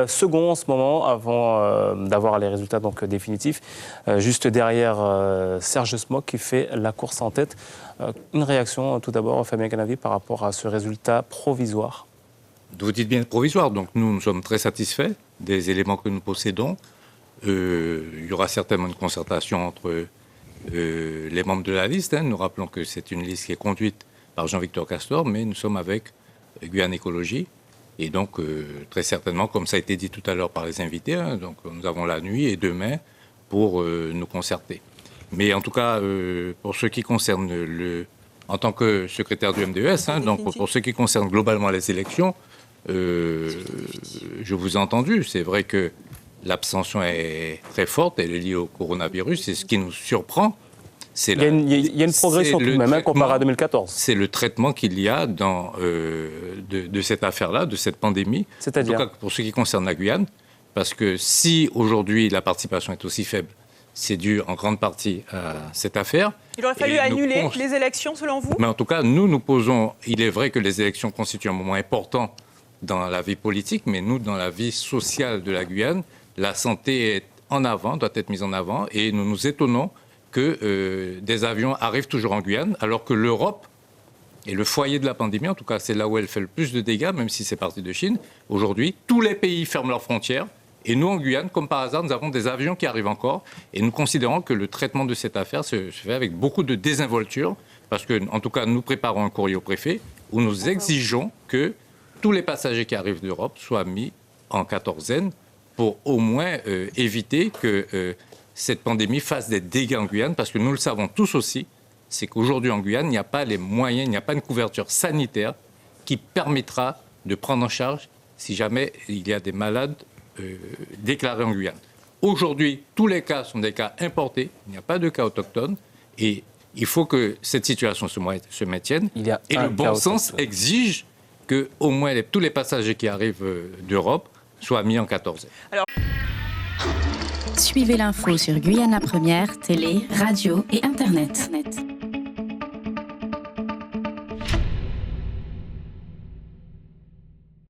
Second en ce moment, avant d'avoir les résultats donc, définitifs, juste derrière Serge Smock qui fait la course en tête. Une réaction tout d'abord, Fabien Canavi, par rapport à ce résultat provisoire. Vous dites bien provisoire, donc nous sommes très satisfaits des éléments que nous possédons. Il y aura certainement une concertation entre les membres de la liste. Nous rappelons que c'est une liste qui est conduite par Jean-Victor Castor, mais nous sommes avec Guyane Écologie. Et donc, très certainement, comme ça a été dit tout à l'heure par les invités, donc nous avons la nuit et demain pour nous concerter. Mais en tout cas, pour ce qui concerne en tant que secrétaire du MDES, donc pour ce qui concerne globalement les élections, je vous ai entendu. C'est vrai que l'abstention est très forte, elle est liée au coronavirus. Et ce qui nous surprend, il y a une progression tout de même comparé à 2014. C'est le traitement qu'il y a de cette affaire-là, de cette pandémie. C'est-à-dire, en tout cas, pour ce qui concerne la Guyane, parce que si aujourd'hui la participation est aussi faible, c'est dû en grande partie à cette affaire. Il aurait fallu annuler les élections, selon vous ? Mais en tout cas, nous posons... Il est vrai que les élections constituent un moment important dans la vie politique, mais nous, dans la vie sociale de la Guyane, la santé est en avant, doit être mise en avant, et nous nous étonnons que des avions arrivent toujours en Guyane, alors que l'Europe est le foyer de la pandémie. En tout cas, c'est là où elle fait le plus de dégâts, même si c'est parti de Chine. Aujourd'hui, tous les pays ferment leurs frontières. Et nous, en Guyane, comme par hasard, nous avons des avions qui arrivent encore. Et nous considérons que le traitement de cette affaire se fait avec beaucoup de désinvolture. Parce que, en tout cas, nous préparons un courrier au préfet où nous exigeons que tous les passagers qui arrivent d'Europe soient mis en quatorzaine pour au moins éviter que cette pandémie fasse des dégâts en Guyane. Parce que nous le savons tous aussi, c'est qu'aujourd'hui en Guyane, il n'y a pas les moyens, il n'y a pas une couverture sanitaire qui permettra de prendre en charge si jamais il y a des malades déclarés en Guyane. Aujourd'hui, tous les cas sont des cas importés, il n'y a pas de cas autochtones, et il faut que cette situation se maintienne. Et le bon sens exige que au moins tous les passagers qui arrivent d'Europe soient mis en quatorzaine. Suivez l'info sur Guyana Première, télé, radio et Internet.